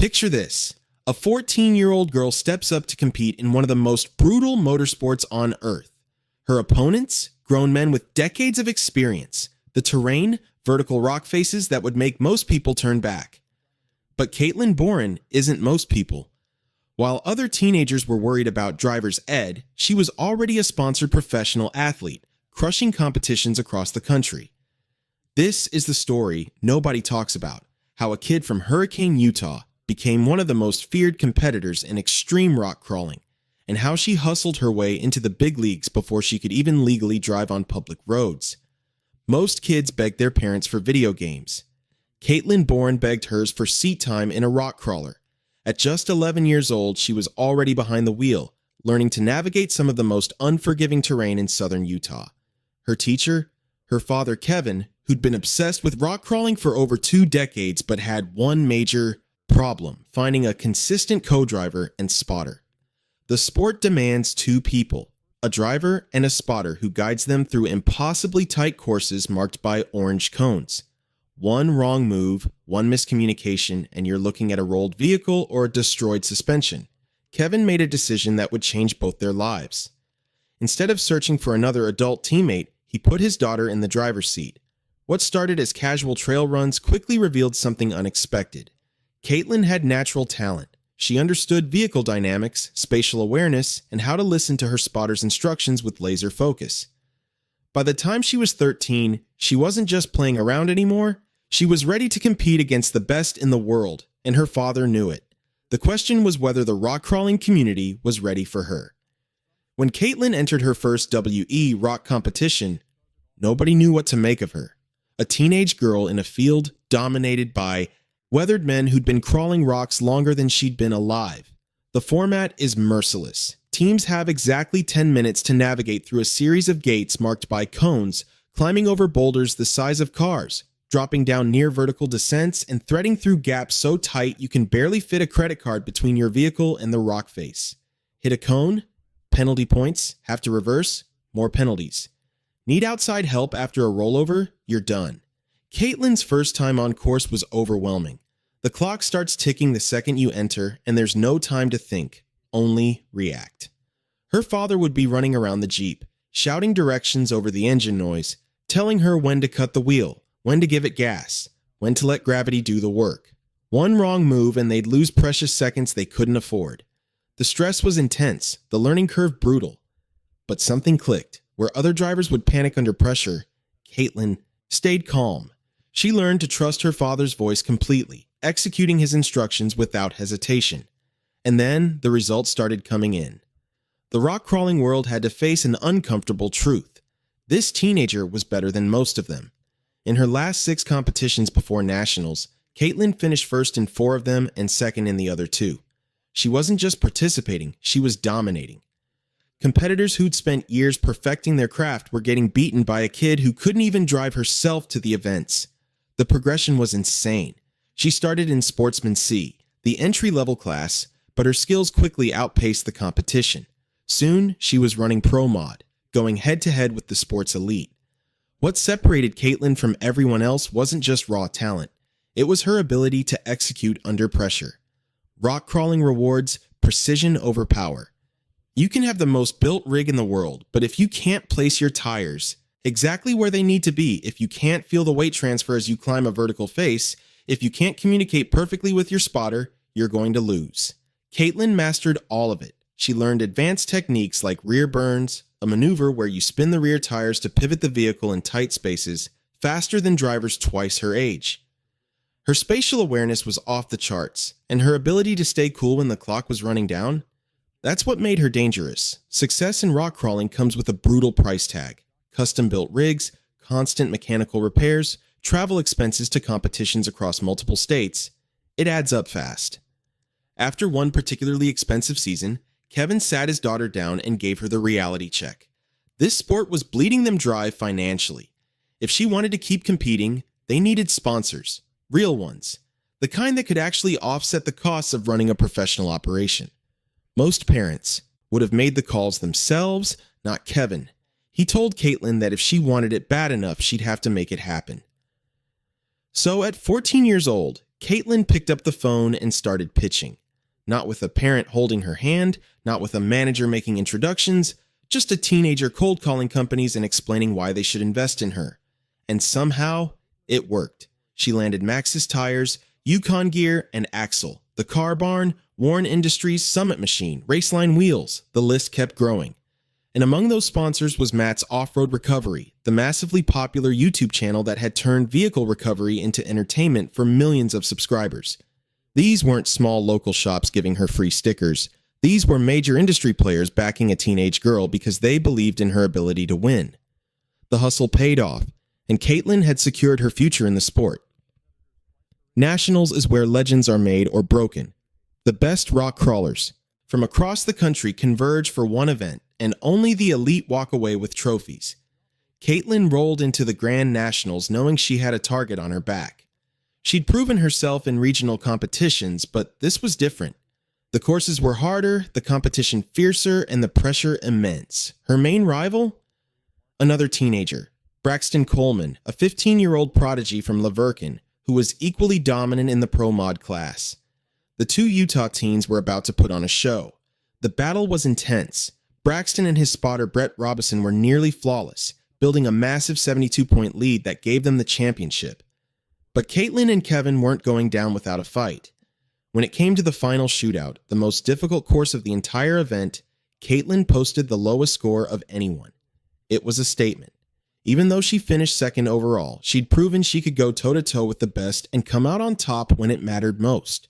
Picture this. A 14-year-old girl steps up to compete in one of the most brutal motorsports on Earth. Her opponents? Grown men with decades of experience. The terrain? Vertical rock faces that would make most people turn back. But Caitlin Boren isn't most people. While other teenagers were worried about driver's ed, she was already a sponsored professional athlete, crushing competitions across the country. This is the story nobody talks about, how a kid from Hurricane, Utah, became one of the most feared competitors in extreme rock crawling, and how she hustled her way into the big leagues before she could even legally drive on public roads. Most kids beg their parents for video games. Caitlin Boren begged hers for seat time in a rock crawler. At just 11 years old, she was already behind the wheel, learning to navigate some of the most unforgiving terrain in southern Utah. Her teacher? Her father, Kevin, who'd been obsessed with rock crawling for over 2 decades but had one major problem: finding a consistent co-driver and spotter. The sport demands 2 people, a driver and a spotter who guides them through impossibly tight courses marked by orange cones. One wrong move, one miscommunication, and you're looking at a rolled vehicle or a destroyed suspension. Kevin made a decision that would change both their lives. Instead of searching for another adult teammate, he put his daughter in the driver's seat. What started as casual trail runs quickly revealed something unexpected. Caitlin had natural talent. She understood vehicle dynamics, spatial awareness, and how to listen to her spotter's instructions with laser focus. By the time she was 13, she wasn't just playing around anymore. She was ready to compete against the best in the world, and her father knew it. The question was whether the rock crawling community was ready for her. When Caitlin entered her first WE rock competition, nobody knew what to make of her. A teenage girl in a field dominated by weathered men who'd been crawling rocks longer than she'd been alive. The format is merciless. Teams have exactly 10 minutes to navigate through a series of gates marked by cones, climbing over boulders the size of cars, dropping down near vertical descents, and threading through gaps so tight you can barely fit a credit card between your vehicle and the rock face. Hit a cone? Penalty points. Have to reverse? More penalties. Need outside help after a rollover? You're done. Caitlin's first time on course was overwhelming. The clock starts ticking the second you enter, and there's no time to think, only react. Her father would be running around the Jeep, shouting directions over the engine noise, telling her when to cut the wheel, when to give it gas, when to let gravity do the work. One wrong move and they'd lose precious seconds they couldn't afford. The stress was intense, the learning curve brutal. But something clicked. Where other drivers would panic under pressure, Caitlin stayed calm. She learned to trust her father's voice completely, executing his instructions without hesitation. And then the results started coming in. The rock crawling world had to face an uncomfortable truth. This teenager was better than most of them. In her last 6 competitions before nationals, Caitlin finished first in 4 of them and second in the other 2. She wasn't just participating, she was dominating. Competitors who'd spent years perfecting their craft were getting beaten by a kid who couldn't even drive herself to the events. The progression was insane. She started in Sportsman C, the entry-level class, but her skills quickly outpaced the competition. Soon, she was running Pro Mod, going head-to-head with the sport's elite. What separated Caitlin from everyone else wasn't just raw talent. It was her ability to execute under pressure. Rock crawling rewards precision over power. You can have the most built rig in the world, but if you can't place your tires exactly where they need to be, if you can't feel the weight transfer as you climb a vertical face, if you can't communicate perfectly with your spotter, you're going to lose. Caitlin mastered all of it. She learned advanced techniques like rear burns, a maneuver where you spin the rear tires to pivot the vehicle in tight spaces, faster than drivers twice her age. Her spatial awareness was off the charts, and her ability to stay cool when the clock was running down, that's what made her dangerous. Success in rock crawling comes with a brutal price tag. Custom-built rigs, constant mechanical repairs, travel expenses to competitions across multiple states. It adds up fast. After one particularly expensive season, Kevin sat his daughter down and gave her the reality check. This sport was bleeding them dry financially. If she wanted to keep competing, they needed sponsors, real ones, the kind that could actually offset the costs of running a professional operation. Most parents would have made the calls themselves, not Kevin. He told Caitlin that if she wanted it bad enough, she'd have to make it happen. So at 14 years old, Caitlin picked up the phone and started pitching. Not with a parent holding her hand, not with a manager making introductions, just a teenager cold calling companies and explaining why they should invest in her. And somehow, it worked. She landed Maxxis tires, Yukon gear, and Axle, the car barn, Warren Industries, Summit Machine, Raceline wheels. The list kept growing. And among those sponsors was Matt's Off-Road Recovery, the massively popular YouTube channel that had turned vehicle recovery into entertainment for millions of subscribers. These weren't small local shops giving her free stickers. These were major industry players backing a teenage girl because they believed in her ability to win. The hustle paid off, and Caitlin had secured her future in the sport. Nationals is where legends are made or broken. The best rock crawlers from across the country converge for one event, and only the elite walk away with trophies. Caitlin rolled into the Grand Nationals knowing she had a target on her back. She'd proven herself in regional competitions, but this was different. The courses were harder, the competition fiercer, and the pressure immense. Her main rival? Another teenager, Braxton Coleman, a 15-year-old prodigy from Laverkin, who was equally dominant in the Pro Mod class. The two Utah teens were about to put on a show. The battle was intense. Braxton and his spotter Brett Robison were nearly flawless, building a massive 72-point lead that gave them the championship. But Caitlin and Kevin weren't going down without a fight. When it came to the final shootout, the most difficult course of the entire event, Caitlin posted the lowest score of anyone. It was a statement. Even though she finished second overall, she'd proven she could go toe-to-toe with the best and come out on top when it mattered most.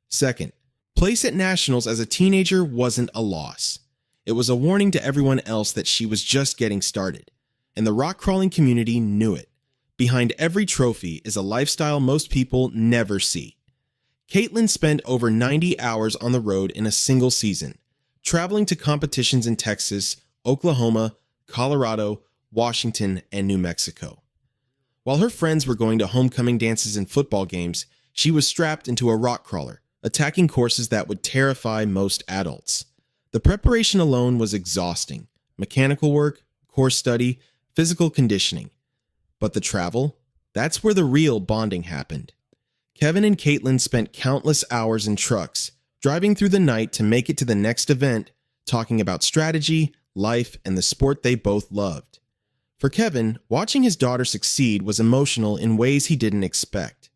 Second, place at Nationals as a teenager wasn't a loss. It was a warning to everyone else that she was just getting started, and the rock crawling community knew it. Behind every trophy is a lifestyle most people never see. Caitlin spent over 90 hours on the road in a single season, traveling to competitions in Texas, Oklahoma, Colorado, Washington, and New Mexico. While her friends were going to homecoming dances and football games, she was strapped into a rock crawler, attacking courses that would terrify most adults. The preparation alone was exhausting. Mechanical work, course study, physical conditioning. But the travel? That's where the real bonding happened. Kevin and Caitlin spent countless hours in trucks, driving through the night to make it to the next event, talking about strategy, life, and the sport they both loved. For Kevin, watching his daughter succeed was emotional in ways he didn't expect.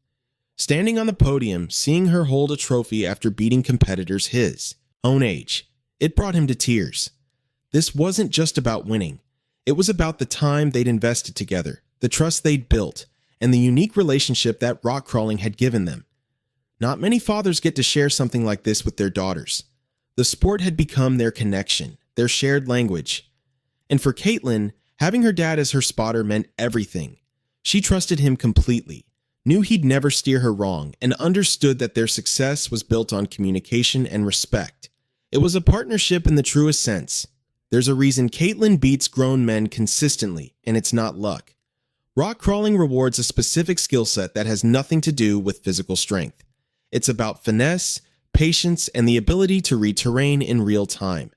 Standing on the podium, seeing her hold a trophy after beating competitors his own age, it brought him to tears. This wasn't just about winning. It was about the time they'd invested together, the trust they'd built, and the unique relationship that rock crawling had given them. Not many fathers get to share something like this with their daughters. The sport had become their connection, their shared language. And for Caitlin, having her dad as her spotter meant everything. She trusted him completely, knew he'd never steer her wrong, and understood that their success was built on communication and respect. It was a partnership in the truest sense. There's a reason Caitlin beats grown men consistently, and it's not luck. Rock crawling rewards a specific skill set that has nothing to do with physical strength. It's about finesse, patience, and the ability to read terrain in real time.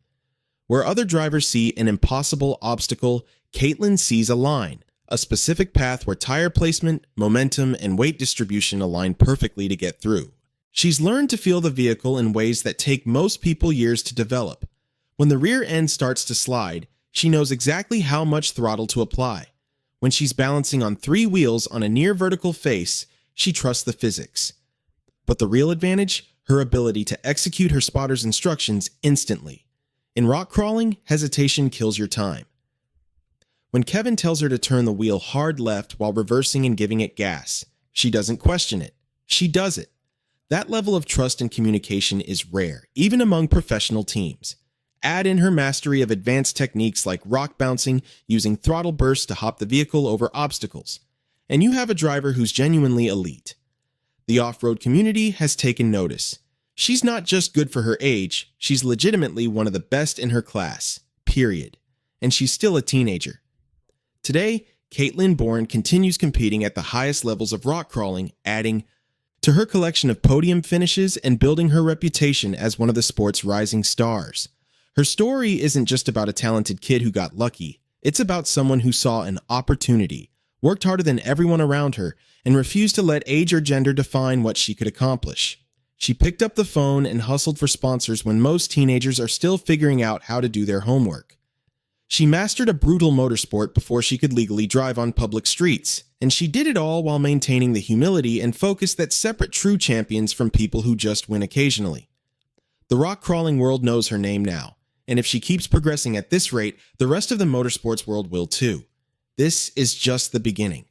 Where other drivers see an impossible obstacle, Caitlin sees a line, a specific path where tire placement, momentum, and weight distribution align perfectly to get through. She's learned to feel the vehicle in ways that take most people years to develop. When the rear end starts to slide, she knows exactly how much throttle to apply. When she's balancing on 3 wheels on a near vertical face, she trusts the physics. But the real advantage? Her ability to execute her spotter's instructions instantly. In rock crawling, hesitation kills your time. When Kevin tells her to turn the wheel hard left while reversing and giving it gas, she doesn't question it. She does it. That level of trust and communication is rare, even among professional teams. Add in her mastery of advanced techniques like rock bouncing, using throttle bursts to hop the vehicle over obstacles, and you have a driver who's genuinely elite. The off-road community has taken notice. She's not just good for her age, she's legitimately one of the best in her class, period. And she's still a teenager. Today, Caitlin Boren continues competing at the highest levels of rock crawling, adding to her collection of podium finishes and building her reputation as one of the sport's rising stars. Her story isn't just about a talented kid who got lucky. It's about someone who saw an opportunity, worked harder than everyone around her, and refused to let age or gender define what she could accomplish. She picked up the phone and hustled for sponsors when most teenagers are still figuring out how to do their homework. She mastered a brutal motorsport before she could legally drive on public streets, and she did it all while maintaining the humility and focus that separate true champions from people who just win occasionally. The rock-crawling world knows her name now, and if she keeps progressing at this rate, the rest of the motorsports world will too. This is just the beginning.